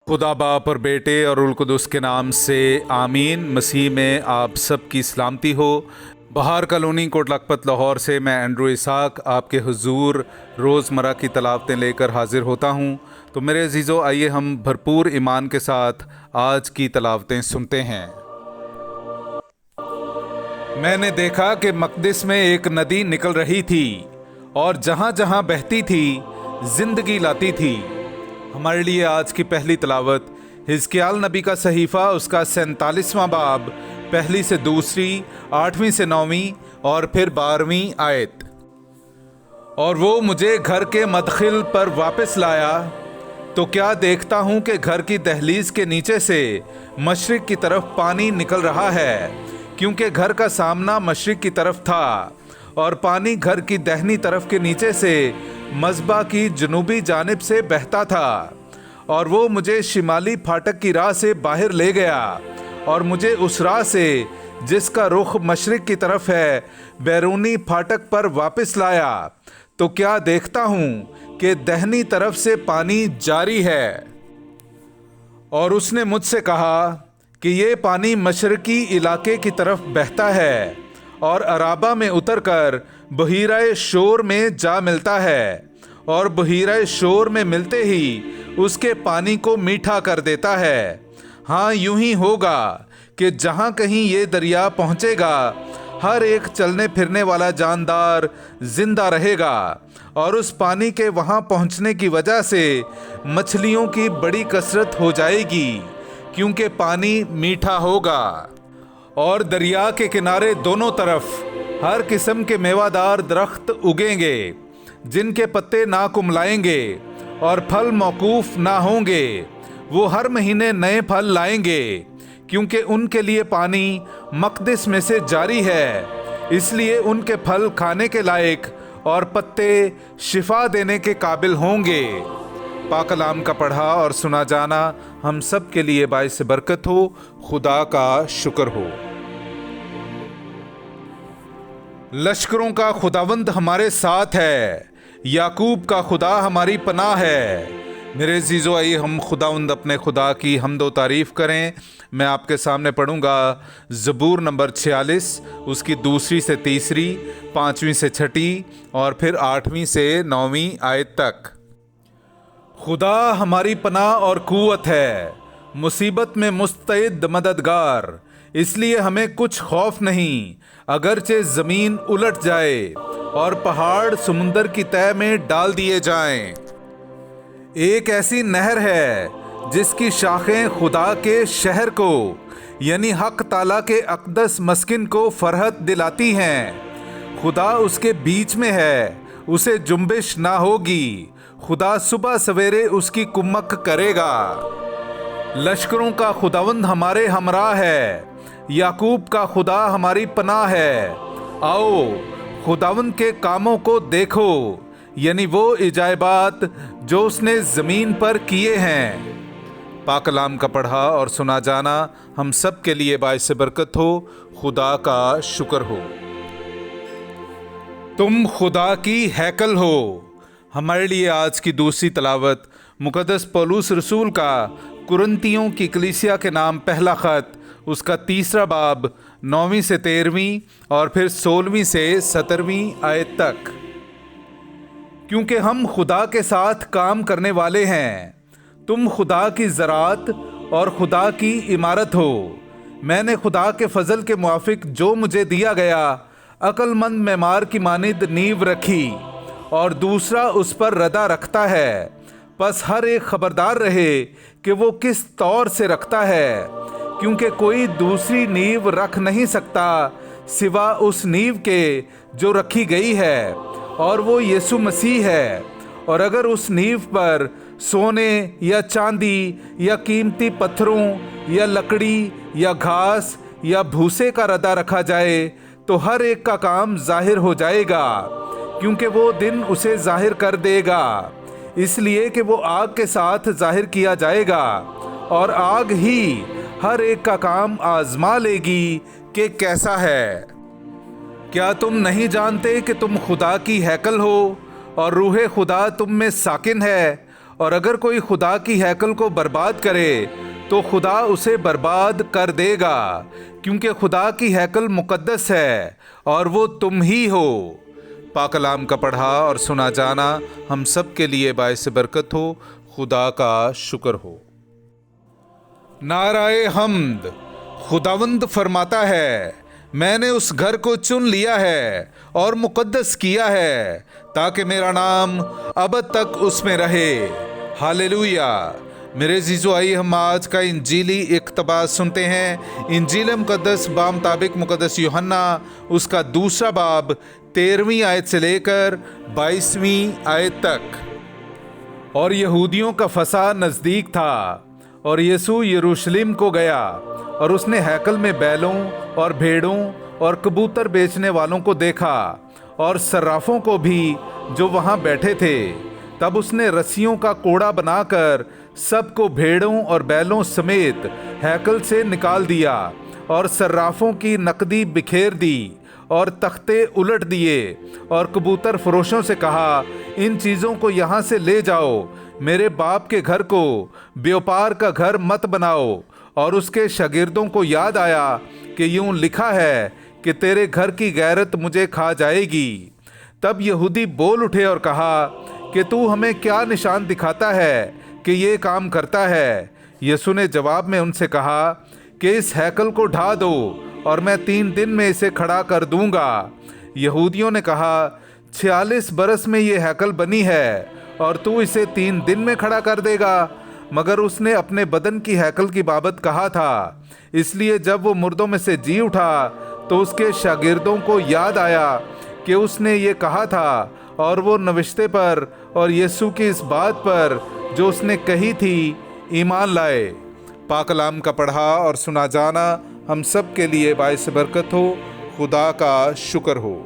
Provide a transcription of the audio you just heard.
खुदा बाप और बेटे और उल कुदस के नाम से आमीन। मसीह में आप सब की सलामती हो। बहार कॉलोनी कोट लखपत लाहौर से मैं एंड्रू इसाक आपके हुजूर रोज़मर्रा की तलावतें लेकर हाजिर होता हूँ। तो मेरे अजीज़ों, आइए हम भरपूर ईमान के साथ आज की तलावतें सुनते हैं। मैंने देखा कि मकदिस में एक नदी निकल रही थी और जहाँ जहाँ बहती थी जिंदगी लाती थी। हमारे लिए आज की पहली तलावत हिजकिय्याल नबी का सहीफ़ा, उसका 47वां बाब, पहली से दूसरी, 8वीं से 9वीं और फिर 12वीं आयत। और वो मुझे घर के मदखिल पर वापस लाया तो क्या देखता हूँ कि घर की दहलीज के नीचे से मशरिक की तरफ पानी निकल रहा है, क्योंकि घर का सामना मशरिक की तरफ था और पानी घर की दाहिनी तरफ के नीचे से मज़बा की जनूबी जानिब से बहता था। और वो मुझे शिमाली फाटक की राह से बाहर ले गया और मुझे उस राह से जिसका रुख मशरिक की तरफ है बैरूनी फाटक पर वापस लाया तो क्या देखता हूँ कि दाहिनी तरफ से पानी जारी है। और उसने मुझसे कहा कि ये पानी मशरकी इलाके की तरफ बहता है और अराबा में उतरकर बहीराए शोर में जा मिलता है और बहीराए शोर में मिलते ही उसके पानी को मीठा कर देता है। हाँ, यूं ही होगा कि जहाँ कहीं ये दरिया पहुँचेगा हर एक चलने फिरने वाला जानदार जिंदा रहेगा। और उस पानी के वहाँ पहुँचने की वजह से मछलियों की बड़ी कसरत हो जाएगी, क्योंकि पानी मीठा होगा। और दरिया के किनारे दोनों तरफ हर किस्म के मेवादार दरख्त उगेंगे, जिनके पत्ते ना कुमलाएंगे और फल मौकूफ ना होंगे। वो हर महीने नए फल लाएंगे, क्योंकि उनके लिए पानी मकदिस में से जारी है। इसलिए उनके फल खाने के लायक और पत्ते शिफा देने के काबिल होंगे। पाक कलाम का पढ़ा और सुना जाना हम सब के लिए बाइस बरकत हो। खुदा का शुक्र हो। लश्करों का खुदावंद हमारे साथ है, याकूब का खुदा हमारी पनाह है। मेरे अजीज़ों, आइए हम खुदावंद अपने खुदा की हम्द व तारीफ़ करें। मैं आपके सामने पढ़ूंगा ज़बूर नंबर 46, उसकी 2 से 3, 5वीं से 6 और फिर 8वीं से 9वीं आयत तक। खुदा हमारी पनाह और कुव्वत है, मुसीबत में मुस्तैद मददगार। इसलिए हमें कुछ खौफ नहीं, अगरचे ज़मीन उलट जाए और पहाड़ समुंदर की तह में डाल दिए जाएं। एक ऐसी नहर है जिसकी शाखें खुदा के शहर को यानी हक ताला के अक़दस मस्किन को फरहत दिलाती हैं। खुदा उसके बीच में है, उसे जुम्बिश ना होगी। खुदा सुबह सवेरे उसकी कुम्मक करेगा। लश्करों का खुदावंद हमारे हमराह है, याकूब का खुदा हमारी पनाह है। आओ खुदावंद के कामों को देखो, यानी वो इजायबात जो उसने ज़मीन पर किए हैं। पाक कलाम का पढ़ा और सुना जाना हम सब के लिए बाइस बरकत हो। खुदा का शुक्र हो। तुम खुदा की हैकल हो। हमारे लिए आज की दूसरी तलावत मुकद्दस पौलुस रसूल का कुरिन्थियों की कलीसिया के नाम पहला ख़त, उसका 3 बाब, 9वीं से 13वीं और फिर 16वीं से 17वीं आयत तक। क्योंकि हम खुदा के साथ काम करने वाले हैं, तुम खुदा की ज़राअत और खुदा की इमारत हो। मैंने खुदा के फजल के मुआफिक जो मुझे दिया गया अक्लमंद मेमार की मानिद नींव रखी और दूसरा उस पर रदा रखता है। बस हर एक खबरदार रहे कि वो किस तौर से रखता है, क्योंकि कोई दूसरी नींव रख नहीं सकता सिवा उस नींव के जो रखी गई है, और वो यीशु मसीह है। और अगर उस नींव पर सोने या चांदी या कीमती पत्थरों या लकड़ी या घास या भूसे का रदा रखा जाए तो हर एक का काम जाहिर हो जाएगा, क्योंकि वो दिन उसे जाहिर कर देगा। इसलिए कि वो आग के साथ जाहिर किया जाएगा और आग ही हर एक का काम आजमा लेगी कि कैसा है। क्या तुम नहीं जानते कि तुम खुदा की हैकल हो और रूहे खुदा तुम में साकिन है اور اگر کوئی خدا کی ہیکل کو برباد کرے تو خدا اسے برباد کر دے گا، کیونکہ خدا کی ہیکل مقدس ہے اور وہ تم ہی ہو۔ پاک کلام کا پڑھا اور سنا جانا ہم سب کے لیے باعث برکت ہو۔ خدا کا شکر ہو۔ نعرہ حمد۔ خداوند فرماتا ہے، میں نے اس گھر کو چن لیا ہے اور مقدس کیا ہے تاکہ میرا نام ابد تک اس میں رہے۔ ہاللویا۔ میرے عزیزو، آئیے ہم آج کا انجیلی اقتباس سنتے ہیں۔ انجیل مقدس بامطابق مقدس یوحنا اس کا 2 باب 13ویں آیت سے لے کر 22ویں آیت تک۔ اور یہودیوں کا فسح نزدیک تھا، اور یسوع یروشلم کو گیا، اور اس نے ہیکل میں بیلوں اور بھیڑوں اور کبوتر بیچنے والوں کو دیکھا اور صرافوں کو بھی جو وہاں بیٹھے تھے۔ تب اس نے رسیوں کا کوڑا بنا کر سب کو بھیڑوں اور بیلوں سمیت ہیکل سے نکال دیا، اور صرافوں کی نقدی بکھیر دی اور تختے الٹ دیے، اور کبوتر فروشوں سے کہا، ان چیزوں کو یہاں سے لے جاؤ، میرے باپ کے گھر کو بیوپار کا گھر مت بناؤ۔ اور اس کے شاگردوں کو یاد آیا کہ یوں لکھا ہے کہ تیرے گھر کی غیرت مجھے کھا جائے گی۔ تب یہودی بول اٹھے اور کہا کہ تو ہمیں کیا نشان دکھاتا ہے کہ یہ کام کرتا ہے؟ یسوع نے جواب میں ان سے کہا کہ اس ہیکل کو ڈھا دو اور میں 3 دن میں اسے کھڑا کر دوں گا۔ یہودیوں نے کہا، 46 برس میں یہ ہیکل بنی ہے اور تو اسے 3 دن میں کھڑا کر دے گا؟ مگر اس نے اپنے بدن کی ہیکل کی بابت کہا تھا۔ اس لیے جب وہ مردوں میں سے جی اٹھا تو اس کے شاگردوں کو یاد آیا کہ اس نے یہ کہا تھا، اور وہ نوشتے پر اور یسوع کی اس بات پر جو اس نے کہی تھی ایمان لائے۔ پاک کلام کا پڑھا اور سنا جانا ہم سب کے لیے باعث برکت ہو۔ خدا کا شکر ہو۔